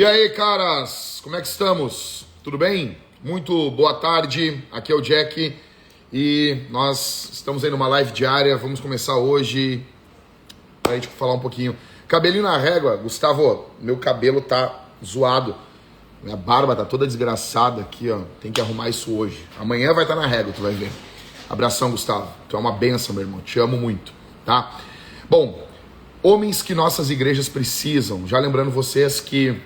E aí, caras, como é que estamos? Tudo bem? Muito boa tarde, aqui é o Jack e nós estamos aí numa live diária, vamos começar hoje pra gente falar um pouquinho. Cabelinho na régua, Gustavo, meu cabelo tá zoado, minha barba tá toda desgraçada aqui, ó, tem que arrumar isso hoje. Amanhã vai estar na régua, tu vai ver. Abração, Gustavo, tu é uma benção, meu irmão, te amo muito, tá? Bom, homens que nossas igrejas precisam, já lembrando vocês que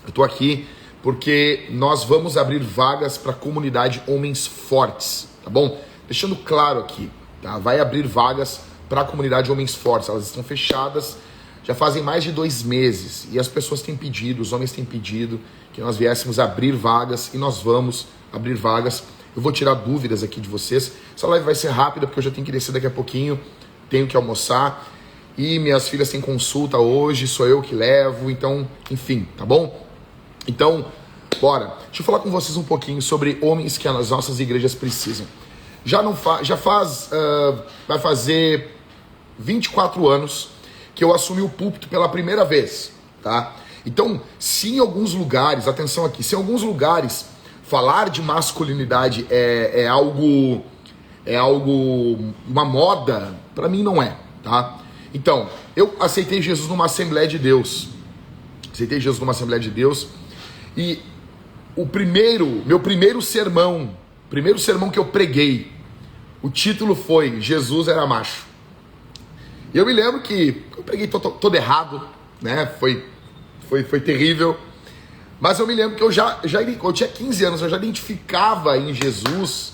eu tô aqui porque nós vamos abrir vagas para a comunidade Homens Fortes, tá bom? Deixando claro aqui, tá? Vai abrir vagas para a comunidade Homens Fortes, elas estão fechadas, já fazem mais de 2 meses e as pessoas têm pedido, os homens têm pedido que nós viéssemos abrir vagas e nós vamos abrir vagas. Eu vou tirar dúvidas aqui de vocês, essa live vai ser rápida porque eu já tenho que descer daqui a pouquinho, tenho que almoçar e minhas filhas têm consulta hoje, sou eu que levo, então, enfim, tá bom? Então, bora. Deixa eu falar com vocês um pouquinho sobre homens que as nossas igrejas precisam. Vai fazer 24 anos que eu assumi o púlpito pela primeira vez, tá? Então, se em alguns lugares, atenção aqui, se em alguns lugares falar de masculinidade é algo, uma moda, pra mim não é, tá? Então, eu aceitei Jesus numa Assembleia de Deus. E meu primeiro sermão que eu preguei, o título foi Jesus era macho. E eu me lembro que eu preguei todo errado, né? Foi terrível. Mas eu me lembro que eu tinha 15 anos, eu já identificava em Jesus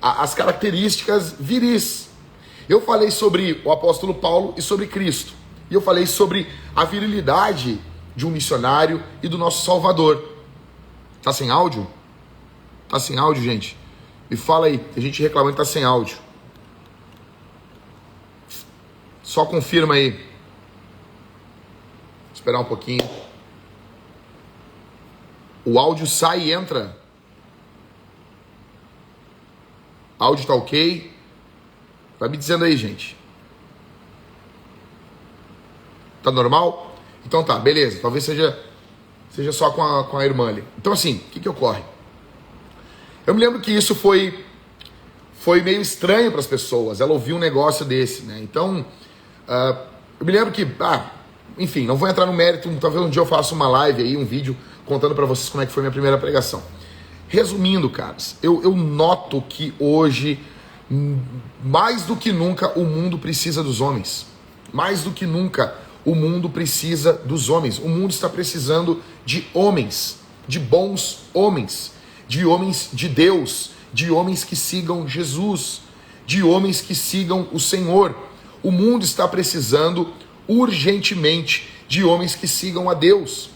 as características viris. Eu falei sobre o apóstolo Paulo e sobre Cristo. E eu falei sobre a virilidade de um missionário e do nosso Salvador. Tá sem áudio? Tá sem áudio, gente? Me fala aí, tem gente reclamando que tá sem áudio. Só confirma aí. Vou esperar um pouquinho. O áudio sai e entra. Áudio tá ok? Vai me dizendo aí, gente. Tá normal? Então tá, beleza. Talvez seja só com a irmã ali. Então assim, o que ocorre? Eu me lembro que isso foi meio estranho para as pessoas. Ela ouviu um negócio desse, né? Então, eu me lembro que, enfim, não vou entrar no mérito. Talvez um dia eu faça uma live aí, um vídeo contando para vocês como é que foi minha primeira pregação. Resumindo, caras, eu noto que hoje, mais do que nunca, o mundo precisa dos homens. Mais do que nunca, o mundo precisa dos homens. O mundo está precisando de homens, de bons homens, de homens de Deus, de homens que sigam Jesus, de homens que sigam o Senhor. O mundo está precisando urgentemente de homens que sigam a Deus.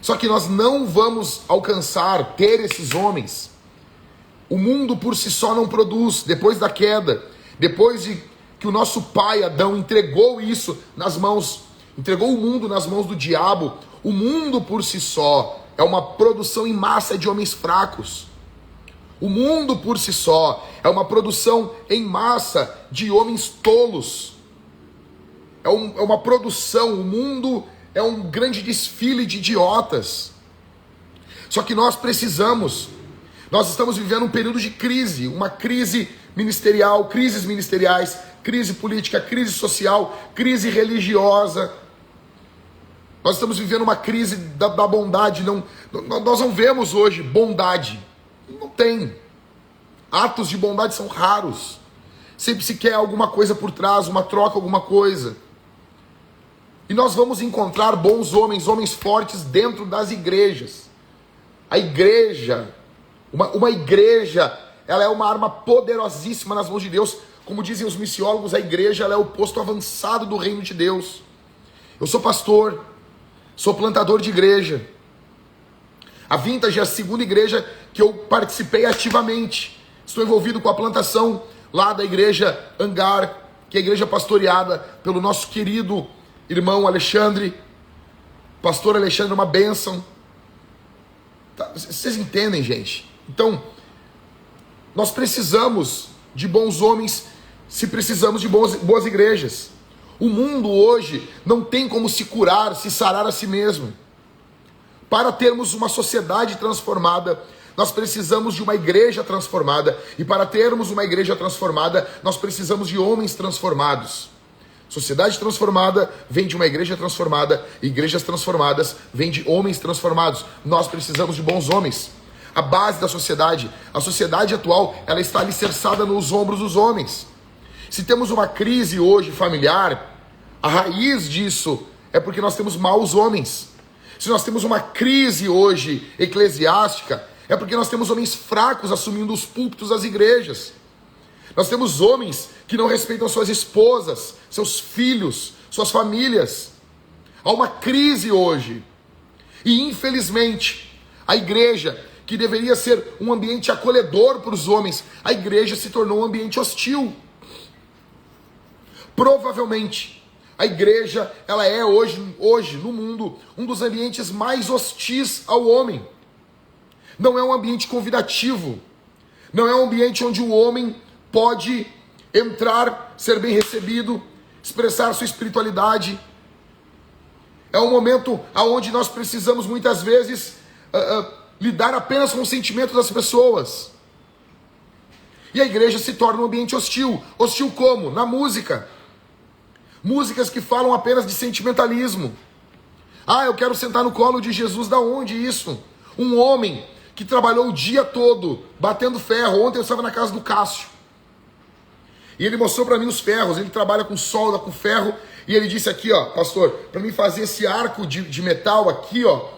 Só que nós não vamos alcançar, ter esses homens. O mundo por si só não produz. Depois da queda, depois de que o nosso pai Adão entregou entregou o mundo nas mãos do diabo, o mundo por si só é uma produção em massa de homens fracos. O mundo por si só é uma produção em massa de homens tolos. É uma produção, o mundo é um grande desfile de idiotas. Só que nós estamos vivendo um período de crise, uma crise ministerial, crises ministeriais, crise política, crise social, crise religiosa. Nós estamos vivendo uma crise da bondade. Nós não vemos hoje bondade. Não tem. Atos de bondade são raros. Sempre se quer alguma coisa por trás, uma troca, alguma coisa. E nós vamos encontrar bons homens fortes dentro das igrejas. A igreja, uma igreja, ela é uma arma poderosíssima nas mãos de Deus. Como dizem os missiólogos, a igreja ela é o posto avançado do reino de Deus. Eu sou pastor, sou plantador de igreja. A Vintage é a segunda igreja que eu participei ativamente. Estou envolvido com a plantação lá da igreja Hangar, que é a igreja pastoreada pelo nosso querido irmão Alexandre. Pastor Alexandre, uma bênção. Tá, vocês entendem, gente? Então, nós precisamos de bons homens se precisamos de boas igrejas. O mundo hoje não tem como se curar, se sarar a si mesmo. Para termos uma sociedade transformada, nós precisamos de uma igreja transformada. E para termos uma igreja transformada, nós precisamos de homens transformados. Sociedade transformada vem de uma igreja transformada. Igrejas transformadas vem de homens transformados. Nós precisamos de bons homens. A base da sociedade, a sociedade atual, ela está alicerçada nos ombros dos homens. Se temos uma crise hoje familiar, a raiz disso é porque nós temos maus homens. Se nós temos uma crise hoje eclesiástica, é porque nós temos homens fracos assumindo os púlpitos das igrejas. Nós temos homens que não respeitam suas esposas, seus filhos, suas famílias. Há uma crise hoje. E infelizmente, a igreja, que deveria ser um ambiente acolhedor para os homens, a igreja se tornou um ambiente hostil. Provavelmente, a igreja, ela é hoje no mundo, um dos ambientes mais hostis ao homem. Não é um ambiente convidativo. Não é um ambiente onde o homem pode entrar, ser bem recebido, expressar sua espiritualidade. É um momento onde nós precisamos muitas vezes lidar apenas com o sentimento das pessoas. E a igreja se torna um ambiente hostil. Hostil como? Na música. Músicas que falam apenas de sentimentalismo. Ah, eu quero sentar no colo de Jesus. Da onde isso? Um homem que trabalhou o dia todo batendo ferro. Ontem eu estava na casa do Cássio. E ele mostrou para mim os ferros. Ele trabalha com solda, com ferro. E ele disse aqui, ó, pastor, para mim fazer esse arco de metal aqui, ó,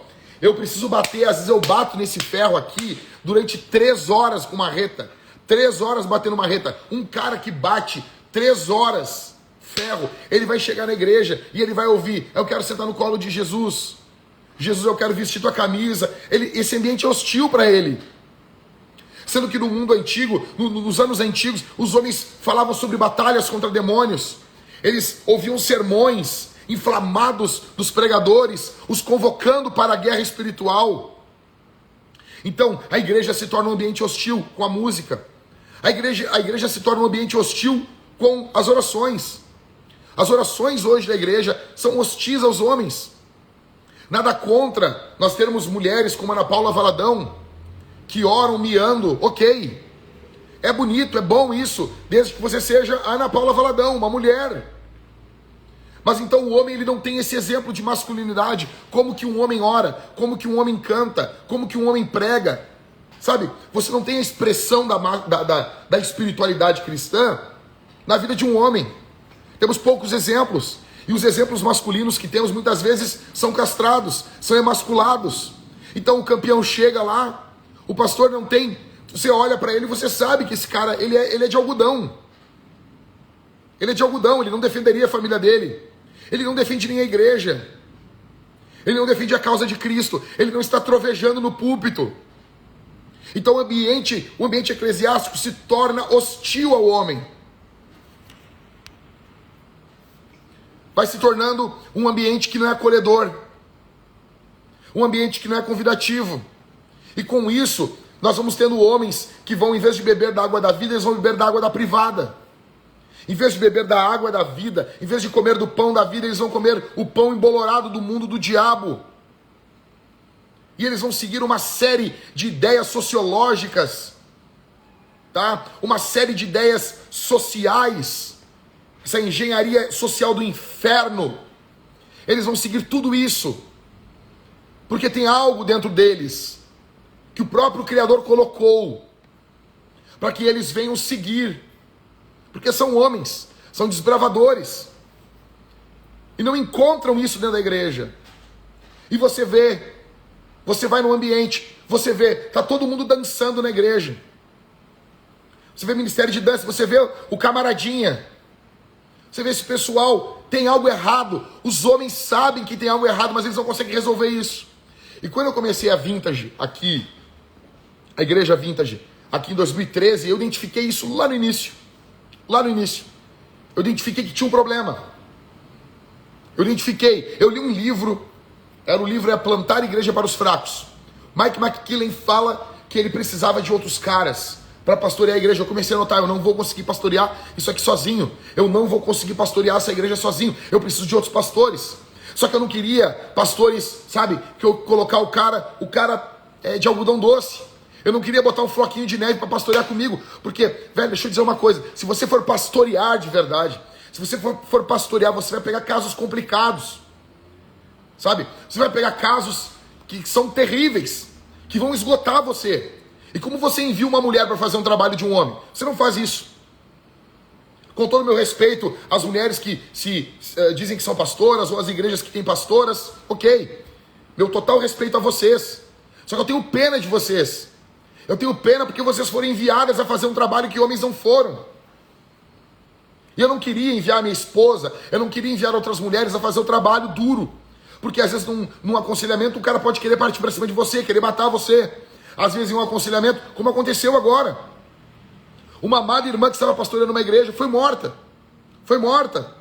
eu preciso bater, às vezes eu bato nesse ferro aqui durante 3 horas com marreta. 3 horas batendo marreta. Um cara que bate 3 horas ferro, ele vai chegar na igreja e ele vai ouvir, eu quero sentar no colo de Jesus. Jesus, eu quero vestir tua camisa. Esse ambiente é hostil para ele. Sendo que no mundo antigo, nos anos antigos, os homens falavam sobre batalhas contra demônios. Eles ouviam sermões inflamados dos pregadores, os convocando para a guerra espiritual. Então, a igreja se torna um ambiente hostil com a música. A igreja se torna um ambiente hostil com as orações. As orações hoje da igreja são hostis aos homens. Nada contra nós termos mulheres como Ana Paula Valadão, que oram miando, ok. É bonito, é bom isso, desde que você seja a Ana Paula Valadão, uma mulher. Mas então o homem, ele não tem esse exemplo de masculinidade. Como que um homem ora, como que um homem canta, como que um homem prega. Sabe, você não tem a expressão da espiritualidade cristã na vida de um homem. Temos poucos exemplos. E os exemplos masculinos que temos muitas vezes são castrados, são emasculados. Então o campeão chega lá, o pastor não tem, você olha para ele e você sabe que esse cara, ele é de algodão. Ele é de algodão, ele não defenderia a família dele. Ele não defende nem a igreja. Ele não defende a causa de Cristo. Ele não está trovejando no púlpito. Então o ambiente eclesiástico se torna hostil ao homem. Vai se tornando um ambiente que não é acolhedor. Um ambiente que não é convidativo. E com isso, nós vamos tendo homens que vão, em vez de beber da água da vida, eles vão beber da água da privada. Em vez de beber da água da vida, em vez de comer do pão da vida, eles vão comer o pão embolorado do mundo do diabo. E eles vão seguir uma série de ideias sociológicas, tá? Uma série de ideias sociais, essa engenharia social do inferno. Eles vão seguir tudo isso, porque tem algo dentro deles que o próprio Criador colocou para que eles venham seguir. Porque são homens, são desbravadores. E não encontram isso dentro da igreja. E você vai no ambiente, você vê, tá todo mundo dançando na igreja. Você vê ministério de dança, você vê o camaradinha. Você vê esse pessoal, tem algo errado. Os homens sabem que tem algo errado, mas eles não conseguem resolver isso. E quando eu comecei a Vintage aqui, a igreja Vintage, aqui em 2013, eu identifiquei isso lá no início. Lá no início, eu identifiquei que tinha um problema. Eu li um livro, o livro é Plantar Igreja para os Fracos. Mike McKillen fala que ele precisava de outros caras para pastorear a igreja. Eu comecei a notar, eu não vou conseguir pastorear isso aqui sozinho. Eu não vou conseguir pastorear essa igreja sozinho. Eu preciso de outros pastores. Só que eu não queria pastores, sabe, que eu colocar o cara de algodão doce. Eu não queria botar um floquinho de neve para pastorear comigo. Porque, velho, deixa eu dizer uma coisa. Se você for pastorear de verdade, se você for pastorear, você vai pegar casos complicados. Sabe? Você vai pegar casos que são terríveis, que vão esgotar você. E como você envia uma mulher para fazer um trabalho de um homem? Você não faz isso. Com todo o meu respeito às mulheres que dizem que são pastoras, ou às igrejas que têm pastoras, ok. Meu total respeito a vocês. Só que eu tenho pena de vocês. Eu tenho pena porque vocês foram enviadas a fazer um trabalho que homens não foram. E eu não queria enviar minha esposa, eu não queria enviar outras mulheres a fazer o trabalho duro. Porque às vezes num aconselhamento o cara pode querer partir para cima de você, querer matar você. Às vezes em um aconselhamento, como aconteceu agora. Uma amada irmã que estava pastoreando uma igreja foi morta. Foi morta.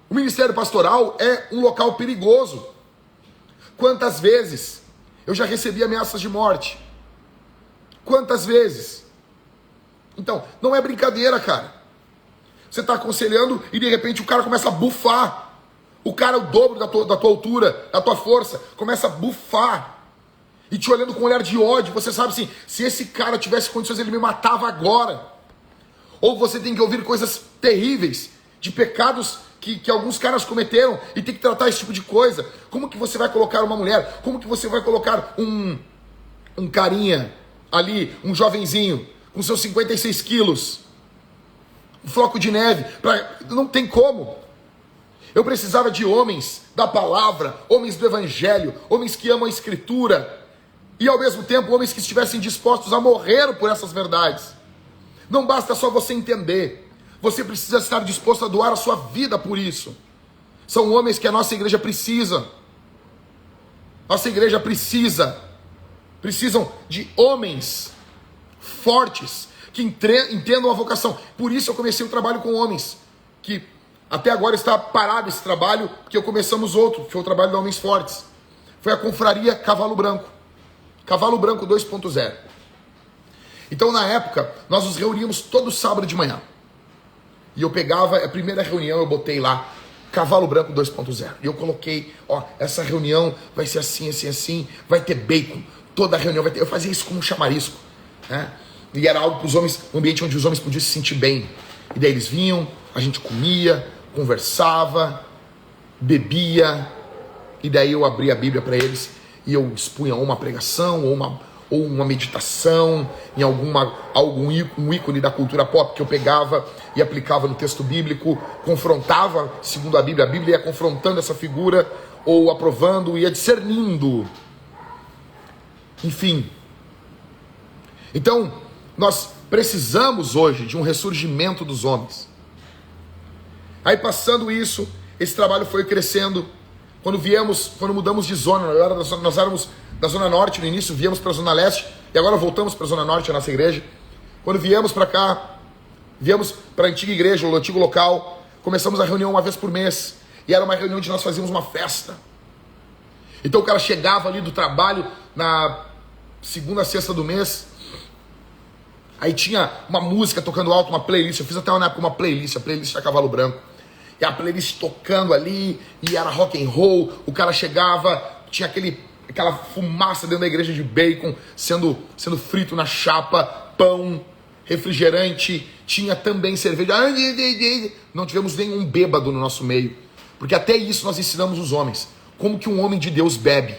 O ministério pastoral é um local perigoso. Quantas vezes eu já recebi ameaças de morte? Quantas vezes? Então, não é brincadeira, cara. Você está aconselhando e de repente o cara começa a bufar. O cara, o dobro da tua altura, da tua força, começa a bufar. E te olhando com um olhar de ódio. Você sabe assim, se esse cara tivesse condições, ele me matava agora. Ou você tem que ouvir coisas terríveis, de pecados que alguns caras cometeram, e tem que tratar esse tipo de coisa. Como que você vai colocar uma mulher? Como que você vai colocar um carinha ali, um jovenzinho, com seus 56 quilos, um floco de neve? Não tem como. Eu precisava de homens da palavra, homens do evangelho, homens que amam a escritura, e ao mesmo tempo homens que estivessem dispostos a morrer por essas verdades. Não basta só você entender, você precisa estar disposto a doar a sua vida por isso. São homens que a nossa igreja precisa. Nossa igreja precisam de homens fortes, que entendam a vocação. Por isso eu comecei o trabalho com homens, que até agora está parado esse trabalho, porque começamos outro, que foi o trabalho de homens fortes. Foi a confraria Cavalo Branco. Cavalo Branco 2.0. Então, na época, nós nos reuníamos todo sábado de manhã. E eu pegava, a primeira reunião eu botei lá, Cavalo Branco 2.0. E eu coloquei, essa reunião vai ser assim, assim, assim, vai ter bacon. Toda reunião vai ter. Eu fazia isso como um chamarisco, né? E era algo para os homens, um ambiente onde os homens podiam se sentir bem. E daí eles vinham, a gente comia, conversava, bebia, e daí eu abria a Bíblia para eles e eu expunha uma pregação ou uma meditação em um ícone da cultura pop que eu pegava e aplicava no texto bíblico, confrontava, segundo a Bíblia ia confrontando essa figura, ou aprovando, ia discernindo. Enfim. Então, nós precisamos hoje de um ressurgimento dos homens. Aí passando isso, esse trabalho foi crescendo. Quando mudamos de zona, nós éramos da Zona Norte no início, viemos para a Zona Leste, e agora voltamos para a Zona Norte, a nossa igreja. Quando viemos para cá, viemos para a antiga igreja, o antigo local, começamos a reunião uma vez por mês, e era uma reunião onde nós fazíamos uma festa. Então o cara chegava ali do trabalho, na segunda, sexta do mês, aí tinha uma música tocando alto, uma playlist, eu fiz até na época uma playlist, a playlist da Cavalo Branco, e a playlist tocando ali, e era rock and roll, o cara chegava, tinha aquela fumaça dentro da igreja de bacon, sendo frito na chapa, pão, refrigerante, tinha também cerveja. Não tivemos nenhum bêbado no nosso meio, porque até isso nós ensinamos os homens, como que um homem de Deus bebe.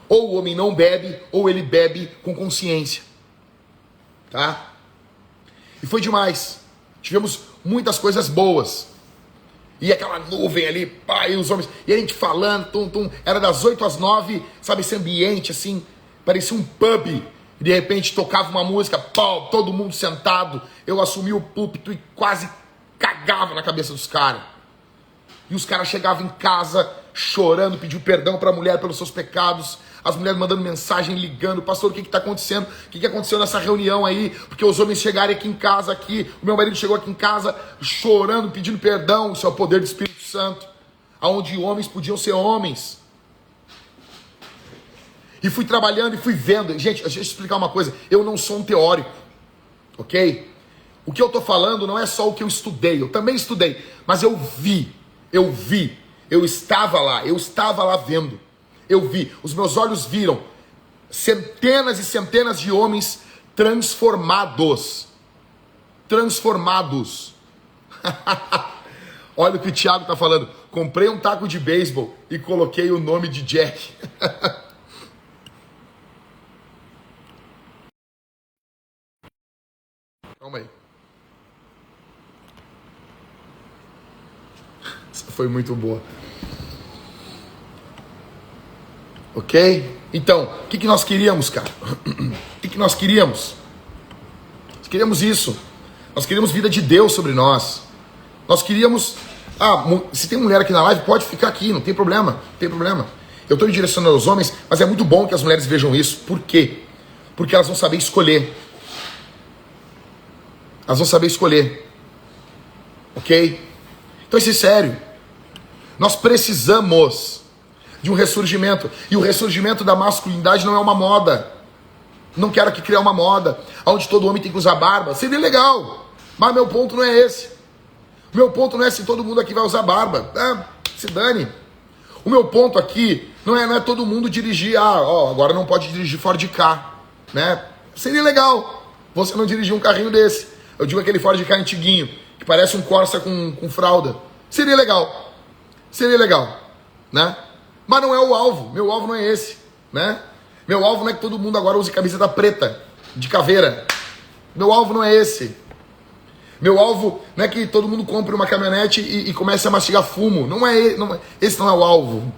Ou o homem não bebe, ou ele bebe com consciência, tá? E foi demais, tivemos muitas coisas boas. E aquela nuvem ali, pá, e os homens, e a gente falando, era das 8 às 9, sabe, esse ambiente assim, parecia um pub, e de repente tocava uma música, pá, todo mundo sentado, eu assumi o púlpito e quase cagava na cabeça dos caras. E os caras chegavam em casa chorando, pediu perdão para a mulher pelos seus pecados, as mulheres mandando mensagem, ligando, pastor, o que está acontecendo? O que aconteceu nessa reunião aí? Porque os homens chegaram aqui em casa, o meu marido chegou aqui em casa chorando, pedindo perdão. Isso é o poder do Espírito Santo, aonde homens podiam ser homens. E fui trabalhando e fui vendo. Gente, deixa eu explicar uma coisa, eu não sou um teórico, ok? O que eu estou falando não é só o que eu estudei, eu também estudei, mas eu vi Eu estava lá vendo. Eu vi, os meus olhos viram centenas e centenas de homens transformados. Transformados. Olha o que o Thiago tá falando. Comprei um taco de beisebol e coloquei o nome de Jack. Calma aí. Essa foi muito boa. Ok? Então, o que nós queríamos, cara? O que nós queríamos? Nós queríamos isso. Nós queríamos vida de Deus sobre nós. Nós queríamos... se tem mulher aqui na live, pode ficar aqui, não tem problema. Não tem problema. Eu estou direcionando aos homens, mas é muito bom que as mulheres vejam isso. Por quê? Porque elas vão saber escolher. Elas vão saber escolher. Ok? Então isso é sério. Nós precisamos de um ressurgimento. E o ressurgimento da masculinidade não é uma moda. Não quero aqui criar uma moda onde todo homem tem que usar barba. Seria legal. Mas meu ponto não é esse. O meu ponto não é se todo mundo aqui vai usar barba. Se dane. O meu ponto aqui não é todo mundo dirigir. Agora não pode dirigir Ford Ka, né? Seria legal você não dirigir um carrinho desse. Eu digo aquele Ford Ka antiguinho, que parece um Corsa com fralda. Seria legal. Seria legal, né? Mas não é o alvo. Meu alvo não é esse, né? Meu alvo não é que todo mundo agora use camiseta preta, de caveira. Meu alvo não é esse. Meu alvo não é que todo mundo compre uma caminhonete e comece a mastigar fumo. Esse não é o alvo.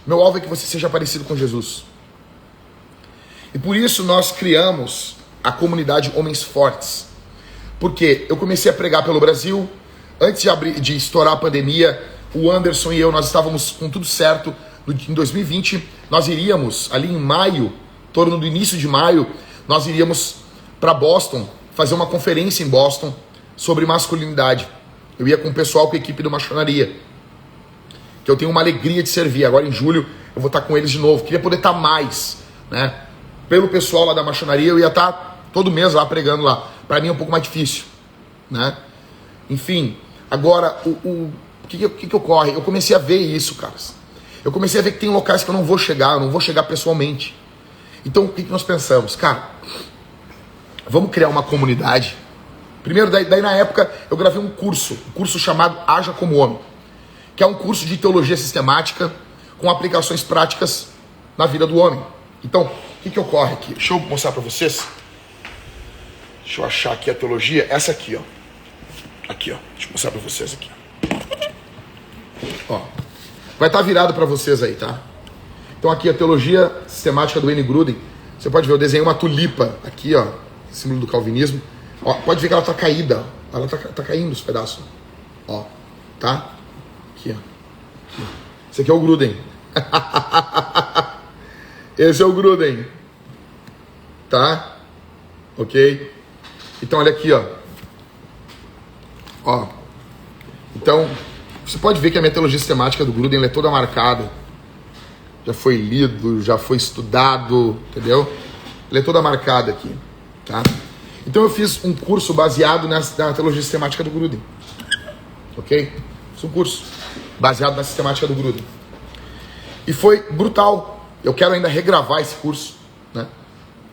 Meu alvo é que você seja parecido com Jesus. E por isso nós criamos a comunidade Homens Fortes. Porque eu comecei a pregar pelo Brasil. Antes de estourar a pandemia, o Anderson e eu, nós estávamos com tudo certo. Em 2020, nós iríamos, ali em maio, em torno do início de maio, nós iríamos para Boston, fazer uma conferência em Boston sobre masculinidade. Eu ia com o pessoal, com a equipe do Machonaria, que eu tenho uma alegria de servir. Agora em julho eu vou estar com eles de novo. Queria poder estar mais, né? Pelo pessoal lá da Machonaria, eu ia estar todo mês lá pregando lá. Para mim é um pouco mais difícil, né? Enfim, agora o que ocorre? Eu comecei a ver isso, caras. Eu comecei a ver que tem locais que eu não vou chegar pessoalmente. Então, o que nós pensamos? Cara, vamos criar uma comunidade. Primeiro, daí na época, eu gravei um curso chamado Haja Como Homem, que é um curso de teologia sistemática com aplicações práticas na vida do homem. Então, o que ocorre aqui? Deixa eu mostrar para vocês. Deixa eu achar aqui a teologia. Essa aqui, ó. Aqui, ó. Deixa eu mostrar para vocês aqui. Ó. Vai estar virado para vocês aí, tá? Então aqui a teologia sistemática do Wayne Grudem. Você pode ver, eu desenhei uma tulipa aqui, ó, símbolo do calvinismo. Ó, pode ver que ela tá caída, ó. Ela tá caindo os pedaços. Ó, tá? Aqui, ó. Aqui. Esse aqui é o Grudem. Esse é o Grudem. Tá? Ok? Então olha aqui, ó. Ó. Então, você pode ver que a minha teologia sistemática do Grudem, ela é toda marcada. Já foi lido, já foi estudado, entendeu? Ela é toda marcada aqui, tá? Então eu fiz um curso baseado na teologia sistemática do Grudem. Ok? Fiz um curso baseado na sistemática do Grudem. E foi brutal. Eu quero ainda regravar esse curso, né?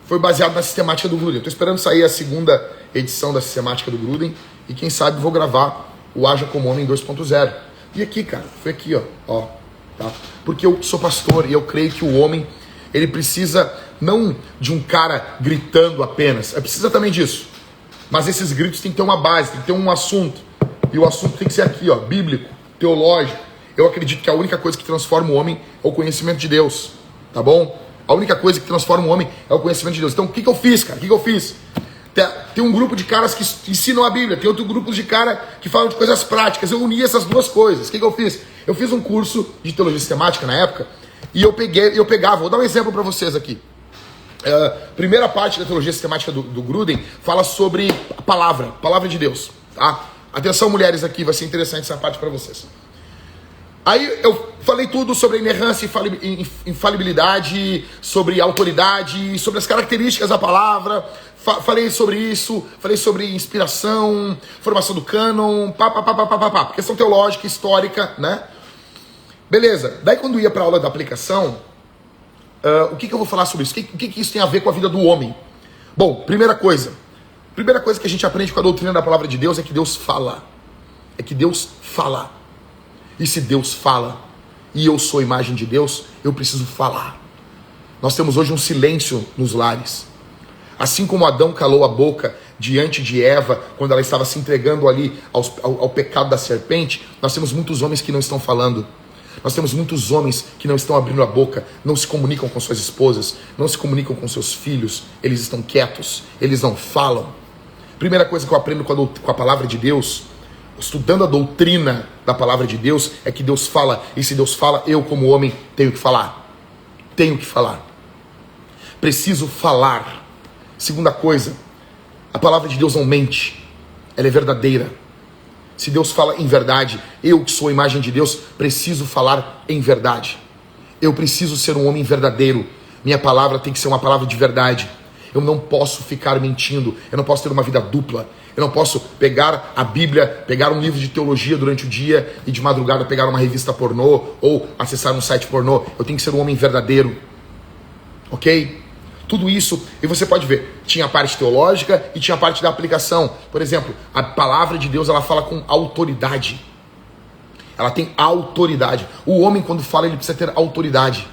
Foi baseado na sistemática do Grudem. Estou esperando sair a segunda edição da sistemática do Grudem. E quem sabe vou gravar o Haja Como Homem 2.0. E aqui, cara, foi aqui, ó, tá? Porque eu sou pastor e eu creio que o homem, ele precisa não de um cara gritando apenas, precisa também disso. Mas esses gritos tem que ter uma base, tem que ter um assunto. E o assunto tem que ser aqui, ó, bíblico, teológico. Eu acredito que a única coisa que transforma o homem é o conhecimento de Deus, tá bom? A única coisa que transforma o homem é o conhecimento de Deus. Então, o que eu fiz, cara? O que eu fiz? Tem um grupo de caras que ensinam a Bíblia, tem outro grupo de caras que falam de coisas práticas. Eu uni essas duas coisas. O que eu fiz? Eu fiz um curso de teologia sistemática na época e eu pegava, vou dar um exemplo para vocês aqui. Primeira parte da teologia sistemática do Grudem fala sobre a palavra de Deus, tá? Atenção, mulheres, aqui, vai ser interessante essa parte para vocês. Aí eu falei tudo sobre a inerrância e infalibilidade, sobre autoridade, sobre as características da palavra. Falei sobre isso, falei sobre inspiração, formação do cânon, questão teológica, histórica, né? Beleza, daí quando ia para a aula da aplicação, o que eu vou falar sobre isso? O que isso tem a ver com a vida do homem? Bom, primeira coisa que a gente aprende com a doutrina da palavra de Deus é que Deus fala. É que Deus fala. E se Deus fala, e eu sou a imagem de Deus, eu preciso falar. Nós temos hoje um silêncio nos lares. Assim como Adão calou a boca diante de Eva, quando ela estava se entregando ali ao pecado da serpente, nós temos muitos homens que não estão falando. Nós temos muitos homens que não estão abrindo a boca, não se comunicam com suas esposas, não se comunicam com seus filhos, eles estão quietos, eles não falam. Primeira coisa que eu aprendo com a palavra de Deus, estudando a doutrina da palavra de Deus, é que Deus fala, e se Deus fala, eu como homem tenho que falar. Tenho que falar. Preciso falar. Segunda coisa, a palavra de Deus não mente, ela é verdadeira. Se Deus fala em verdade, eu que sou a imagem de Deus, preciso falar em verdade. Eu preciso ser um homem verdadeiro. Minha palavra tem que ser uma palavra de verdade. Eu não posso ficar mentindo, eu não posso ter uma vida dupla. Eu não posso pegar a Bíblia, pegar um livro de teologia durante o dia e de madrugada pegar uma revista pornô ou acessar um site pornô. Eu tenho que ser um homem verdadeiro. Ok? Tudo isso, e você pode ver, tinha a parte teológica e tinha a parte da aplicação. Por exemplo, a palavra de Deus, ela fala com autoridade. Ela tem autoridade. O homem, quando fala, ele precisa ter autoridade.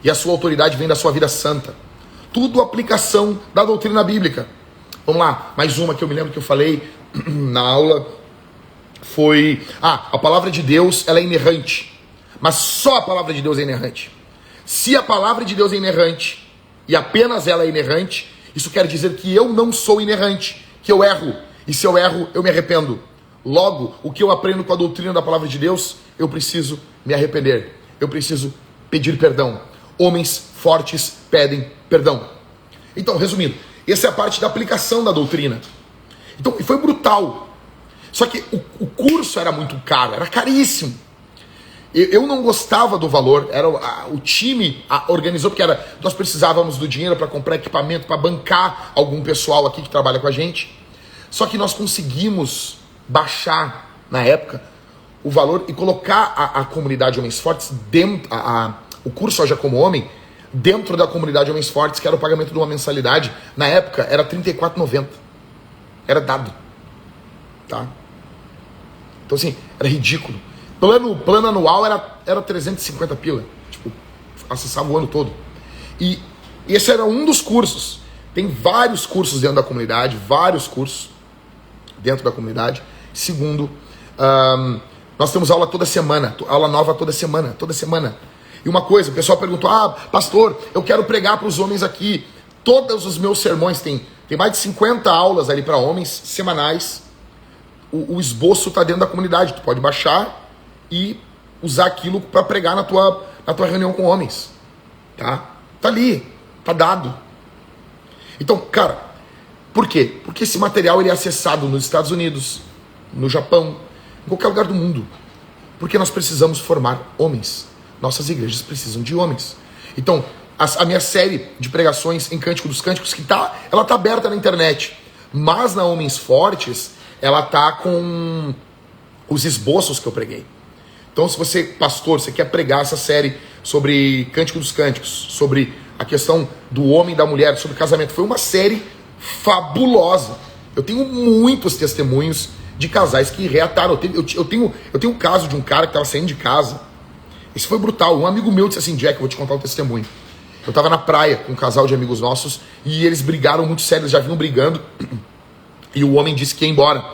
E a sua autoridade vem da sua vida santa. Tudo aplicação da doutrina bíblica. Vamos lá, mais uma que eu me lembro que eu falei na aula foi... a palavra de Deus, ela é inerrante. Mas só a palavra de Deus é inerrante. Se a palavra de Deus é inerrante e apenas ela é inerrante, isso quer dizer que eu não sou inerrante, que eu erro. E se eu erro, eu me arrependo. Logo, o que eu aprendo com a doutrina da palavra de Deus, eu preciso me arrepender. Eu preciso pedir perdão. Homens fortes pedem perdão. Então, resumindo, essa é a parte da aplicação da doutrina. Então, e foi brutal. Só que o curso era muito caro, era caríssimo. Eu não gostava do valor, o time organizou, porque nós precisávamos do dinheiro para comprar equipamento, para bancar algum pessoal aqui que trabalha com a gente. Só que nós conseguimos baixar, na época, o valor e colocar a comunidade Homens Fortes dentro, o curso Haja Como Homem, dentro da comunidade Homens Fortes, que era o pagamento de uma mensalidade. Na época, era R$ 34,90. Era dado. Tá? Então, assim, era ridículo. Plano anual era 350 pila. Tipo, acessava o ano todo. E esse era um dos cursos. Tem vários cursos dentro da comunidade. Vários cursos dentro da comunidade. Segundo, nós temos aula toda semana. Aula nova toda semana. Toda semana. E uma coisa, o pessoal perguntou, pastor, eu quero pregar para os homens aqui. Todos os meus sermões, tem mais de 50 aulas ali para homens, semanais. O esboço está dentro da comunidade. Tu pode baixar e usar aquilo para pregar na tua reunião com homens. Tá? Tá ali, tá dado. Então, cara, por quê? Porque esse material ele é acessado nos Estados Unidos, no Japão, em qualquer lugar do mundo. Porque nós precisamos formar homens. Nossas igrejas precisam de homens. Então, a minha série de pregações em Cântico dos Cânticos, ela tá aberta na internet. Mas na Homens Fortes, ela tá com os esboços que eu preguei. Então, se você, pastor, você quer pregar essa série sobre Cântico dos Cânticos, sobre a questão do homem e da mulher, sobre casamento, foi uma série fabulosa. Eu tenho muitos testemunhos de casais que reataram. Eu tenho um caso de um cara que estava saindo de casa. Esse foi brutal. Um amigo meu disse assim, Jack, eu vou te contar um testemunho. Eu estava na praia com um casal de amigos nossos e eles brigaram muito sério, eles já vinham brigando. E o homem disse que ia embora.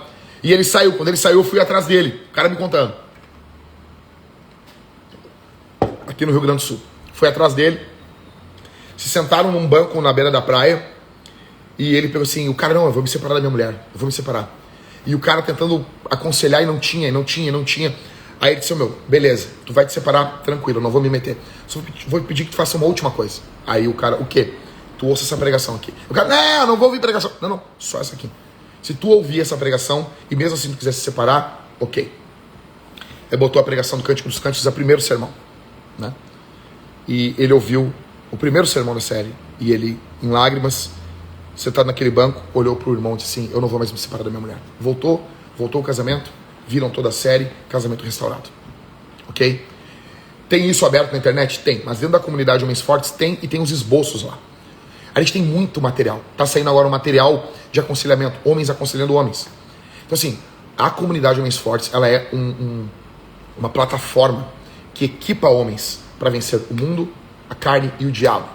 E ele saiu. Quando ele saiu, eu fui atrás dele. O cara me contando. Aqui no Rio Grande do Sul. Fui atrás dele. Se sentaram num banco na beira da praia. E ele pegou assim, o cara, não, eu vou me separar da minha mulher. Eu vou me separar. E o cara tentando aconselhar e não tinha. Aí ele disse, beleza, tu vai te separar, tranquilo, eu não vou me meter. Só vou pedir que tu faça uma última coisa. Aí o cara, o quê? Tu ouça essa pregação aqui. O cara, não vou ouvir pregação. Não, só essa aqui. Se tu ouvir essa pregação e mesmo assim tu quiser se separar, ok. Ele botou a pregação do Cântico dos Cânticos, a primeiro sermão, né? E ele ouviu o primeiro sermão da série. E ele, em lágrimas, sentado naquele banco, olhou pro irmão e disse assim, eu não vou mais me separar da minha mulher. Voltou o casamento, viram toda a série, casamento restaurado. Ok? Tem isso aberto na internet? Tem. Mas dentro da comunidade Homens Fortes tem, e tem os esboços lá. A gente tem muito material. Tá saindo agora um material de aconselhamento. Homens aconselhando homens. Então assim, a comunidade Homens Fortes, ela é uma plataforma que equipa homens para vencer o mundo, a carne e o diabo.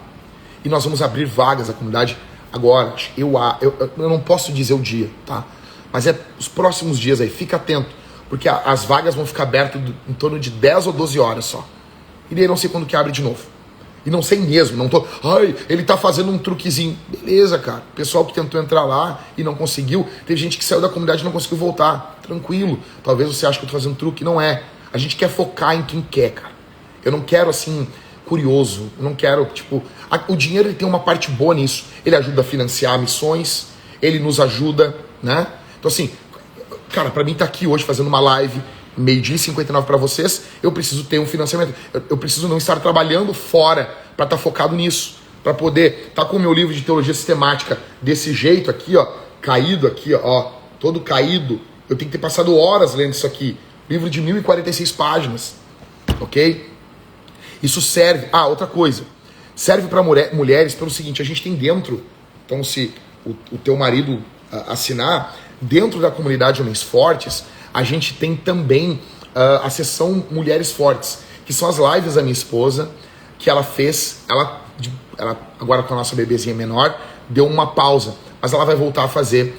E nós vamos abrir vagas na comunidade agora. Eu não posso dizer o dia, tá? Mas é os próximos dias aí. Fica atento. Porque as vagas vão ficar abertas em torno de 10 ou 12 horas só. E daí não sei quando que abre de novo. E não sei mesmo, não tô... Ai, ele tá fazendo um truquezinho. Beleza, cara. O pessoal que tentou entrar lá e não conseguiu. Teve gente que saiu da comunidade e não conseguiu voltar. Tranquilo. Talvez você ache que eu tô fazendo truque. Não é. A gente quer focar em quem quer, cara. Eu não quero, assim, curioso. Eu não quero, tipo... O dinheiro, ele tem uma parte boa nisso. Ele ajuda a financiar missões. Ele nos ajuda, né? Então, assim... Cara, pra mim tá aqui hoje fazendo uma live... 12h59 para vocês, eu preciso ter um financiamento. Eu preciso não estar trabalhando fora para estar focado nisso. Para poder estar com o meu livro de teologia sistemática desse jeito aqui, ó, caído aqui, ó, todo caído. Eu tenho que ter passado horas lendo isso aqui. Livro de 1046 páginas, ok? Isso serve... Ah, outra coisa. Serve para mulheres pelo seguinte, a gente tem dentro, então se o teu marido assinar, dentro da comunidade Homens Fortes, a gente tem também a seção Mulheres Fortes, que são as lives da minha esposa, que ela fez, ela agora com a nossa bebezinha menor, deu uma pausa, mas ela vai voltar a fazer.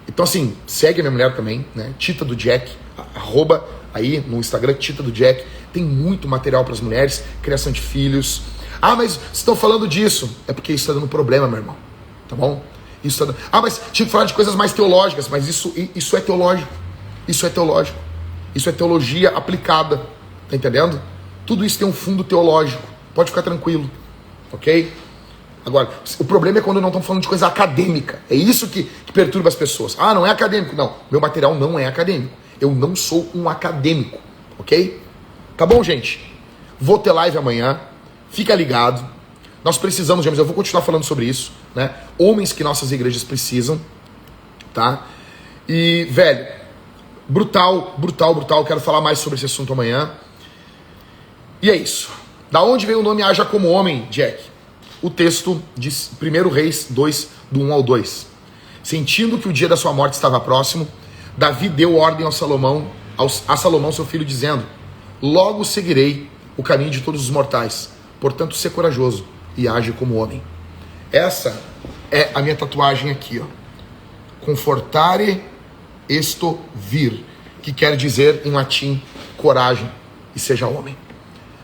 Então assim, segue a minha mulher também, né? Tita do Jack, @ aí no Instagram, Tita do Jack, tem muito material para as mulheres, criação de filhos. Ah, mas vocês estão falando disso, é porque isso está dando problema, meu irmão, tá bom? Isso tá... Ah, mas tinha que falar de coisas mais teológicas, mas isso é teológico. Isso é teológico. Isso é teologia aplicada. Tá entendendo? Tudo isso tem um fundo teológico. Pode ficar tranquilo. Ok? Agora, o problema é quando não estão falando de coisa acadêmica. É isso que perturba as pessoas. Ah, não é acadêmico. Não, meu material não é acadêmico. Eu não sou um acadêmico. Ok? Tá bom, gente? Vou ter live amanhã. Fica ligado. Nós precisamos, eu vou continuar falando sobre isso, né? Homens que nossas igrejas precisam. Tá? E, velho... Brutal. Quero falar mais sobre esse assunto amanhã. E é isso. Da onde veio o nome Haja como Homem, Jack? O texto de 1 Reis 2, do 1 ao 2. Sentindo que o dia da sua morte estava próximo, Davi deu ordem a Salomão, seu filho, dizendo: logo seguirei o caminho de todos os mortais. Portanto, sê corajoso e age como homem. Essa é a minha tatuagem aqui, ó. Confortare esto vir, que quer dizer em latim coragem e seja homem.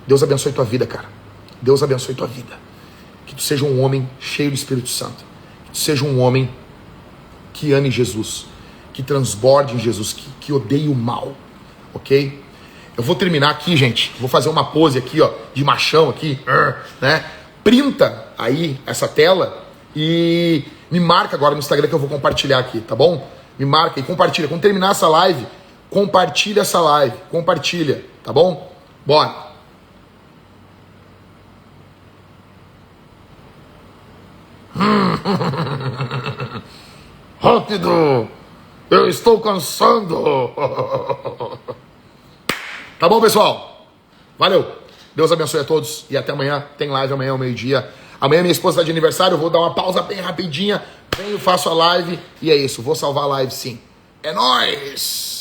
Deus abençoe tua vida, cara. Deus abençoe tua vida. Que tu seja um homem cheio do Espírito Santo. Que tu seja um homem que ame Jesus, que transborde em Jesus, que odeie o mal, ok? Eu vou terminar aqui, gente. Vou fazer uma pose aqui, ó, de machão aqui, né? Printa aí essa tela e me marca agora no Instagram que eu vou compartilhar aqui, tá bom? Me marca e compartilha. Quando terminar essa live, compartilha essa live. Compartilha, tá bom? Bora. Rápido! Eu estou cansando! Tá bom, pessoal? Valeu! Deus abençoe a todos e até amanhã. Tem live amanhã ao meio-dia. Amanhã minha esposa está de aniversário. Eu vou dar uma pausa bem rapidinha. Venho, faço a live e é isso. Vou salvar a live sim. É nóis!